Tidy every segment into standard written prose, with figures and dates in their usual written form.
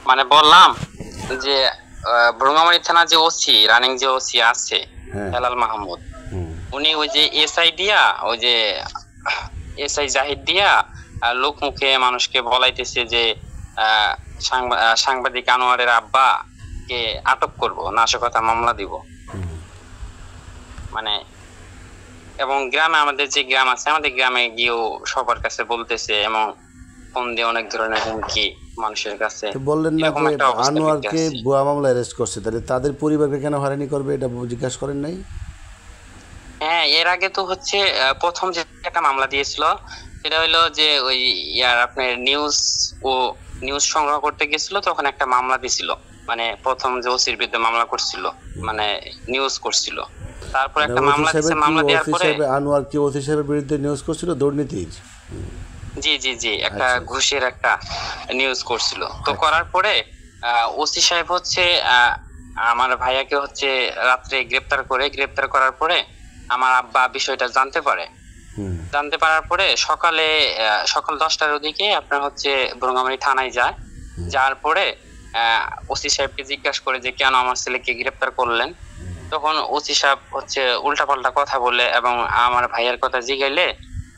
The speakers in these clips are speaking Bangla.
মানে বললাম যে ভ্রুঙ্গামারী থানা যে ওসি রানিং যে ওসি আছে হ্যাঁ। হেলাল মাহমুদ, হুম। উনি ওই যে এসআই দিয়া ওই যে এসআই জাহিদ দিয়া লোক মুখে মানুষকে বলাইতেছে যে সাংবাদিক আনোয়ারের আব্বা কে আটক করব, নাশকতা মামলা দিব। মানে এবং গ্রামে আমাদের যে গ্রাম আছে, আমাদের গ্রামে গিয়েও সবার কাছে বলতেছে এবং ফোন দিয়ে অনেক ধরনের হুমকি মানুষের কাছে। তো বললেন না এরকম যে একটা অবস্থার ভিতরে আনোয়ারকে আছি। ভুয়া মামলা অ্যারেস্ট করছে, তাহলে তাদের পরিবারকে কেন হয়রানি করবে এটা জিজ্ঞাসা করেন নাই? হ্যাঁ, এর আগে তো হচ্ছে প্রথম যে একটা মামলা দিয়েছিল সেটা হলো যে ওই আপনার নিউজ সংগ্রহ করতে গেছিল, তখন একটা মামলা দিছিল। মানে প্রথম যে ওসির বিরুদ্ধে মামলা করছিল, মানে নিউজ করছিল, তারপর একটা মামলা দিয়েছে। মামলা দেওয়ার পরে আনোয়ার কি ওসি সাহেবের বিরুদ্ধে নিউজ করছিল দুর্নীতির? জি জি জি, একটা আচ্ছা। ঘুষের একটা নিউজ করছিল। তো করার পরে ওসি সাহেব হচ্ছে আমার ভাইয়াকে হচ্ছে রাত্রে গ্রেপ্তার করার পরে আমার আব্বা বিষয়টা জানতে পারে। জানতে পারার পরে সকাল 10টার ওদিকে আপনার হচ্ছে ভ্রুঙ্গামারী থানায় যায়। যাওয়ার পরে ওসি সাহেবকে জিজ্ঞাসা করে যে কেন আমার ছেলেকে গ্রেপ্তার করলেন। তখন ওসি সাহেব হচ্ছে উল্টাপাল্টা কথা বলে এবং আমার ভাইয়ের কথা জিগাইলে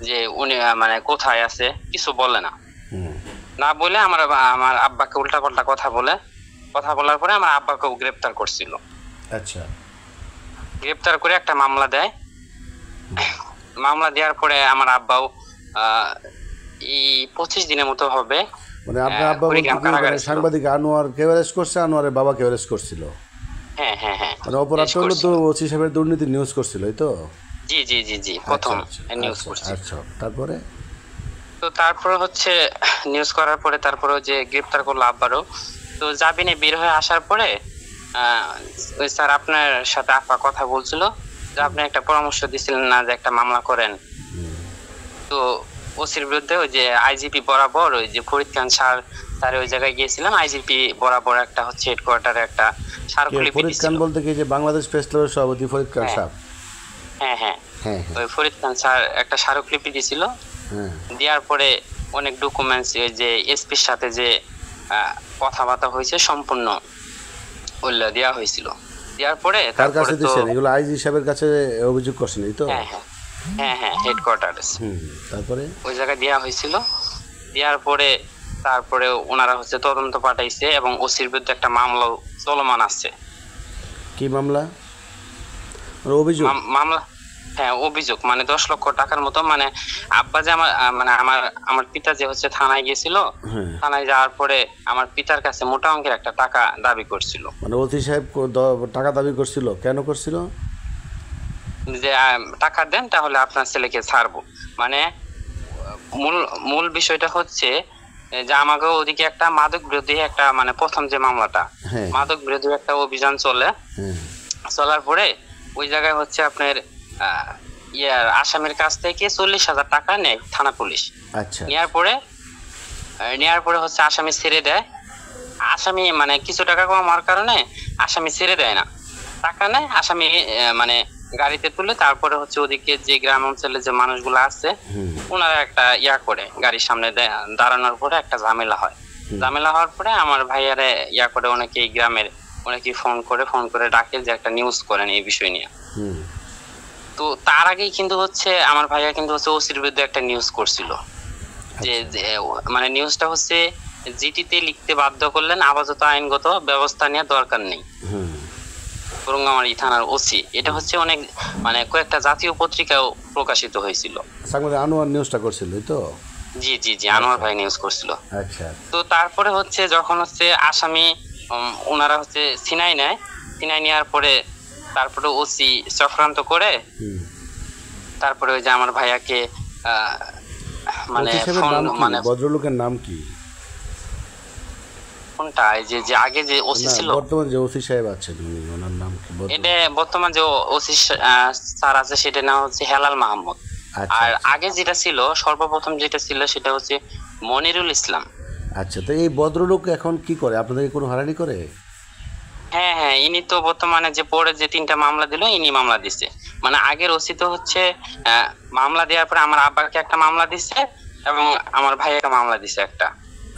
যে উনি মানে কোথায় আছে কিছু বলে না। না বলে আমার আব্বাকে উল্টাপাল্টা কথা বলার পরে আমার আব্বাকেও গ্রেপ্তার করছিল। আচ্ছা। গ্রেপ্তার করে একটা মামলা দেয়। মামলা দেওয়ার পরে আমার আব্বাও এই 25 দিনের মতো হবে। মানে আপনার আব্বা বলতে সাংবাদিক আনোয়ারকে অ্যারেস্ট করছে, আনোয়ারের বাবাকে অ্যারেস্ট করছিল? হ্যাঁ হ্যাঁ হ্যাঁ, মানে অপরাধ হলো তো ওসি সাহেবের দুর্নীতি নিউজ করছিল, এই তো? জি জি জি জি, প্রথম নিউজ করছিল। আচ্ছা, তারপরে? তো তারপরে হচ্ছে নিউজ করার পরে তারপরে যে গ্রেপ্তার করলো আব্বারও। তো জামিনে বের হয়ে আসার পরে ওই স্যার আপনার সাথে আপা কথা বলছিল যে আপনি একটা পরামর্শ দিছিলেন না যে একটা মামলা করেন। তো ওসির বিরুদ্ধে ওই যে আইজিপি বরাবর ওই যে ফরিদ খান স্যার ওই জায়গায় গিয়েছিলাম। আইজিপি বরাবর একটা হচ্ছে হেডকোয়ার্টারে একটা স্মারকলিপি ফরিদ খান বলতে কি যে বাংলাদেশ প্রেস ক্লাবের সভাপতি ফরিদ খান সাহেব? হ্যাঁ হ্যাঁ, ওই ফরিদ খান স্যার একটা স্মারকলিপি দিছিল। দেওয়ার পরে অনেক ডকুমেন্টস ওই যে এসপির সাথে যে কথাবার্তা হয়েছে সম্পূর্ণ ওগুলো দেওয়া হয়েছিল। দেওয়ার পরে তার কাছে দিয়েছেন এগুলো? আইজি সাহেবের কাছে অভিযোগ করছেন, এই তো? হ্যাঁ হ্যাঁ হ্যাঁ হ্যাঁ, হেডকোয়ার্টারে। তারপরে ওই জায়গায় দেওয়া হয়েছিল। দেওয়ার পরে তারপরে ওনারা হচ্ছে তদন্ত পাঠাইছে এবং ওসির বিরুদ্ধে একটা মামলাও চলমান আছে। কি মামলা? অভিযোগ? মামলা, হ্যাঁ অভিযোগ, মানে 10 লক্ষ টাকার মতো। মানে আব্বা যে আমার পিতা যে হচ্ছে থানায় গেছিল, থানায় যাওয়ার পরে আমার পিতার কাছে মোটা অঙ্কের একটা টাকা দাবি করছিল। মানে ওসি সাহেব টাকা দাবি করছিল? কেন করছিল? যে টাকা দেন তাহলে আপনার ছেলেকে ছাড়বো। মানে মূল বিষয়টা হচ্ছে যে আমাকে ওদিকে একটা মাদক বিরোধী একটা মানে প্রথম যে মামলাটা, মাদক বিরোধী একটা অভিযান চলার পরে ওই জায়গায় হচ্ছে আপনার আসামির কাছ থেকে 40,000 টাকা নেয় থানা পুলিশ। আচ্ছা। নেওয়ার পরে হচ্ছে আসামি ছেড়ে দেয়। আসামি মানে কিছু টাকা কমার কারণে আসামি ছেড়ে দেয় না, টাকা নেয় আসামি মানে গাড়িতে তুলে। তারপরে হচ্ছে ওদিকে যে গ্রাম অঞ্চলে যে মানুষগুলো আছে ওনারা একটা করে গাড়ির সামনে দাঁড়ানোর পরে একটা ঝামেলা হয়। ঝামেলা হওয়ার পরে আমার ভাইয়ারে করে অনেকে গ্রামের অনেকে ফোন করে ডাকে যে একটা নিউজ করেন এই বিষয় নিয়ে। তো তার আগেই কিন্তু হচ্ছে আমার ভাইয়া কিন্তু হচ্ছে ওসির বিরুদ্ধে একটা নিউজ করছিল যে মানে নিউজটা হচ্ছে জিটিতে লিখতে বাধ্য করলেন, আপাতত আইনগত ব্যবস্থা নেওয়া দরকার নেই ভ্রুঙ্গামারী থানার ওসি। এটা হচ্ছে অনেক মানে কয়েকটা জাতীয় পত্রিকাও প্রকাশিত হয়েছিল। আনোয়ার নিউজটা করছিল, তো? জি জি জি, আনোয়ার ভাই নিউজ করছিল। আচ্ছা। তো তারপরে হচ্ছে যখন হচ্ছে আসামি ওনারা হচ্ছে সিনাই নেওয়ার পরে তারপরে ওসি চক্রান্ত করে তারপরে ওই যে আমার ভাইয়াকে মানে ভদ্রলোকের নাম কি? কোনটা? এই যে আগে যে ওসি ছিল, বর্তমান যে ওসি সাহেব আছেন ওনার নাম কি? এটা বর্তমান যে ওসি স্যার আছে সেটা নাম হচ্ছে হেলাল মাহমুদ। আর আগে যেটা ছিল সর্বপ্রথম যেটা ছিল সেটা হচ্ছে মনিরুল ইসলাম। আচ্ছা, তো এই ভদ্রলোক এখন কি করে? আপনাদেরকে কোনো হয়রানি করে? হ্যাঁ হ্যাঁ, ইনি তো বর্তমানে যে পরে যে 3টা মামলা দিল ইনি মামলা দিছে। মানে আগের ওসি তো হচ্ছে মামলা দেওয়ার পরে আমার আব্বাকে একটা মামলা দিছে এবং আমার ভাই একটা মামলা দিছে একটা।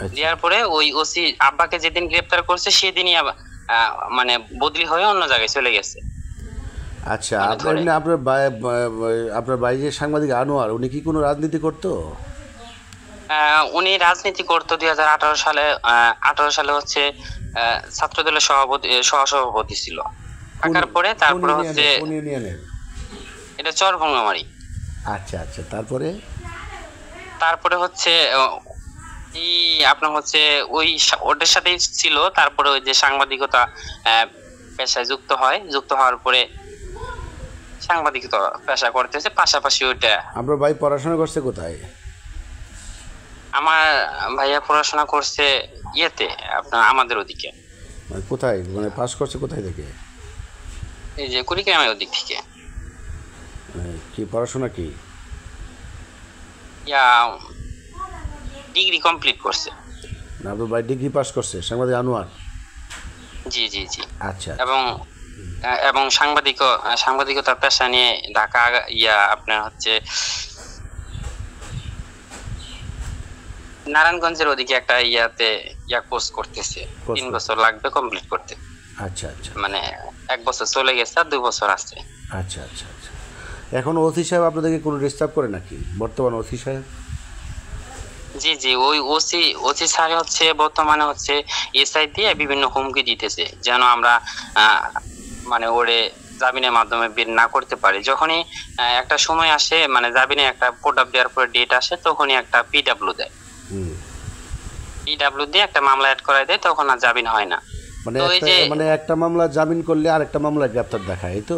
আচ্ছা দেওয়ার পরে ওই ওসি আব্বাকে যেদিন গ্রেপ্তার করছে সেদিনই মানে বদলি হয়ে অন্য জায়গায় চলে গেছে। আচ্ছা, মানে আপনার এমনি আপনার ভাই যে সাংবাদিক আনোয়ার, উনি কি কোনো রাজনীতি করতো? উনি রাজনীতি করতো 2018 সালে। 18 সালে হচ্ছে ছাত্রদলের সহসভাপতি ছিল। থাকার পরে তারপরে হচ্ছে কোন ইউনিয়নের? এটা চরভঙ্গামারি। আচ্ছা আচ্ছা, তারপরে? তারপরে হচ্ছে এই আপনার হচ্ছে ওদের সাথেই ছিল। তারপরে ওই যে সাংবাদিকতা পেশায় যুক্ত হওয়ার পরে সাংবাদিকতা পেশা করতেছে, পাশাপাশি ওইটা। আপনার ভাই পড়াশোনা করছে কোথায়? আমার ভাইয়া পড়াশোনা করছে ইয়েতে, আপনার আমাদের ওদিকে। মানে কোথায়, মানে পাস করছে কোথায় থেকে? এই যে কুড়িগ্রামের ওদিক থেকে। কি পড়াশোনা কি? ডিগ্রি কমপ্লিট করছে। না, আপনার ভাই ডিগ্রি পাস করছে, সাংবাদিক আনোয়ার? জি জি জি। আচ্ছা এবং সাংবাদিকতার পেশা নিয়ে ঢাকা আপনার হচ্ছে নারায়ণগঞ্জের ওদিকে একটা কোর্স করতেছে। 3 বছর লাগবে কমপ্লিট করতে। আচ্ছা আচ্ছা, মানে 1 বছর চলে গেছে আর 2 বছর আছে। আচ্ছা আচ্ছা আচ্ছা। এখন ওসি সাহেব আপনাদেরকে কোনো ডিস্টার্ব করে নাকি, বর্তমান ওসি সাহেব? জি জি, ওই ওসি স্যার হচ্ছে বর্তমানে হচ্ছে এসআই দিয়ে বিভিন্ন হুমকি দিতেছে যেন আমরা মানে ওরে জামিনের মাধ্যমে বের না করতে পারি। যখনই একটা সময় আসে, মানে জামিনে একটা কোর্ট দেওয়ার পরে ডেট আসে, তখনই একটা পিডব্লিউ দেয়। পিডব্লিউ দিয়ে একটা মামলা অ্যাড করায় দেয়, তখন আর জামিন হয় না। মানে একটা মামলা জামিন করলে আরেকটা মামলা গ্রেপ্তার দেখায়, এই তো?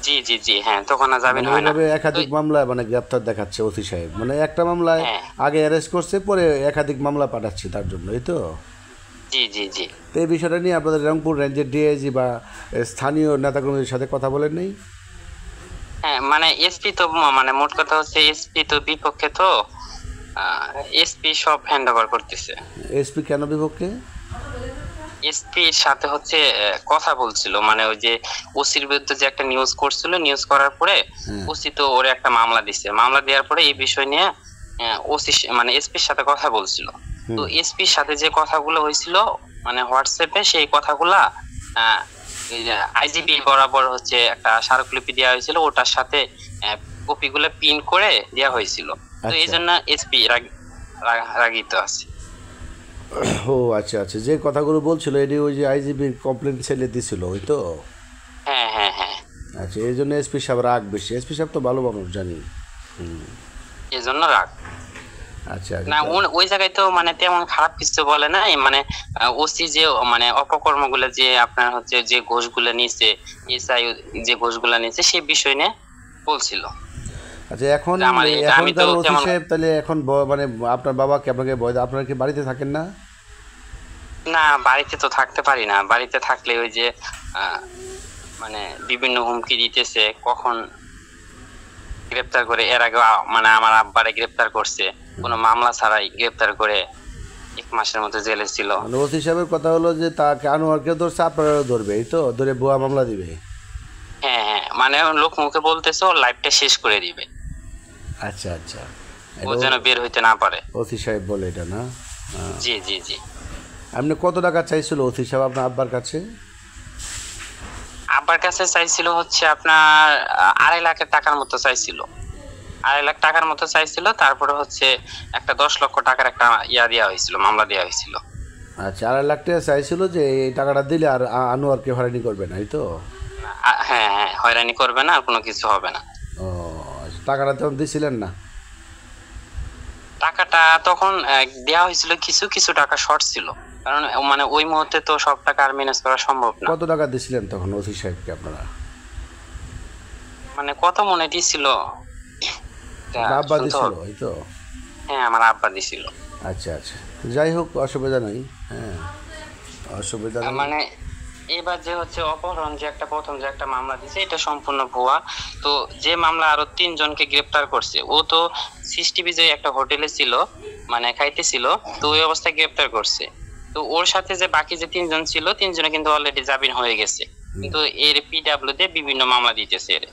জি জি জি, হ্যাঁ, তখন আর জামিন হয় না। একাধিক মামলায় মানে গ্রেপ্তার দেখাচ্ছে ওসি সাহেব, মানে একটা মামলায় আগে অ্যারেস্ট করছে, পরে একাধিক মামলা পাঠাচ্ছে তার জন্য, এই তো? জি জি জি। তো এই বিষয়টা নিয়ে আপনাদের রংপুর রেঞ্জের ডিআইজি বা স্থানীয় নেতাকর্মীদের সাথে কথা বলেন নাই? হ্যাঁ, মানে এসপি তো, মানে মোট কথা হচ্ছে এসপি তো বিপক্ষে, তো এসপি সব হ্যান্ড ওভার করতেছে। এসপি কেন বিপক্ষে? এসপির সাথে হচ্ছে কথা বলছিল, মানে ওই যে ওসির বিরুদ্ধে যে একটা নিউজ করছিল, নিউজ করার পরে ওসি তো ওরে একটা মামলা দিছে। মামলা দেওয়ার পরে এই বিষয় নিয়ে ওসি মানে এসপির সাথে কথা বলছিল। তো এসপির সাথে যে কথাগুলো হয়েছিল মানে হোয়াটসঅ্যাপে, সেই কথাগুলা আইজিপি বরাবর হচ্ছে একটা স্মারকলিপি দেওয়া হয়েছিল, ওটার সাথে কপিগুলো প্রিন্ট করে দেওয়া হয়েছিল। তো এই জন্য এসপি রাগিত আছে। ও আচ্ছা আচ্ছা, যে কথাগুলো বলছিল এটি ওই যে আইজিবির কমপ্লেন ছেলে দিছিল, ওই তো? হ্যাঁ হ্যাঁ হ্যাঁ। আচ্ছা, এই জন্য এসপি সাহেব রাগ বেশি। এসপি সাহেব তো ভালো মানুষ, জানি। এই জন্য রাগ। আচ্ছা না, ওই জায়গায় তো মানে তেমন খারাপ কিছু বলে নাই। মানে ওসি যে মানে অপকর্মগুলো যে আপনার হচ্ছে যে ঘোষগুলো নিছে, এসআই যে ঘোষগুলো নিছে, সেই বিষয় নিয়ে বলছিল। আচ্ছা, এখনকার ওসি সাহেব তাহলে এখন মানে আপনার বাবাকে, আপনাকে আপনারা কি বাড়িতে থাকেন না? না, বাড়িতে তো থাকতে পারি না। বাড়িতে থাকলে ওই যে মানে বিভিন্ন হুমকি দিতেছে, কখন গ্রেপ্তার করে। এর আগে মানে আমার আব্বারে গ্রেপ্তার করছে কোনো মামলা ছাড়াই, গ্রেপ্তার করে 1 মাসের মতো জেলে ছিল। মানে ওসি সাহেবের কথা হলো যে তাকে আনোয়ারকে ধরছে, আপনারাও ধরবে, এই তো? ধরে ভুয়া মামলা দিবে। হ্যাঁ হ্যাঁ, মানে লোক মুখে বলতেছে ওর লাইফটা শেষ করে দিবে। আচ্ছা আচ্ছা, ও যেন বের হইতে না পারে। ওসি সাহেব বলে এটা না? জি জি জি। আপনি কত টাকা চাইছিল ওসি সাহেব আপনার আব্বার কাছে? আব্বার কাছে চাইছিল হচ্ছে আপনার 2.5 লাখ টাকার মতো চাইছিল। 2.5 লাখ টাকার মতো চাইছিল। তারপরে হচ্ছে একটা 10 লক্ষ টাকার একটা দেওয়া হয়েছিল, মামলা দেওয়া হয়েছিল। আচ্ছা, 2.5 লাখ টাকা চাইছিল যে এই টাকাটা দিলে আর আনোয়ারকে হয়রানি করবে না, এই তো? হ্যাঁ হ্যাঁ, হয়রানি করবে না, আর কোনো কিছু হবে না। ও আচ্ছা, টাকাটা তখন দিছিলেন না? টাকাটা তখন দেওয়া হয়েছিল, কিছু কিছু টাকা শর্ট ছিল, কারণ মানে ওই মুহূর্তে তো সব টাকা আর ম্যানেজ করা সম্ভব না। কত টাকা দিছিলেন তখন ওসি সাহেবকে আপনারা? মানে কত মনে দিছিল? আব্বা দিছিল, এই তো? হ্যাঁ, আমার আব্বা দিছিল। আচ্ছা আচ্ছা, যাই হোক, অসুবিধা নাই। হ্যাঁ, অসুবিধা নাই। মানে এবার যে হচ্ছে অপহরণ যে একটা প্রথম যে একটা মামলা দিছে, এটা সম্পূর্ণ ভুয়া। তো যে মামলা আরো 3 জনকে গ্রেপ্তার করছে, ও তো সিসটিভি যে একটা হোটেলে ছিল, মানে খাইতেছিল, তো ওই অবস্থায় গ্রেপ্তার করছে। তো ওর সাথে যে বাকি যে 3 জন ছিল, 3 জনে কিন্তু অলরেডি জামিন হয়ে গেছে, কিন্তু এর পিডব্লিউ দিয়ে বিভিন্ন মামলা দিতেছে এর।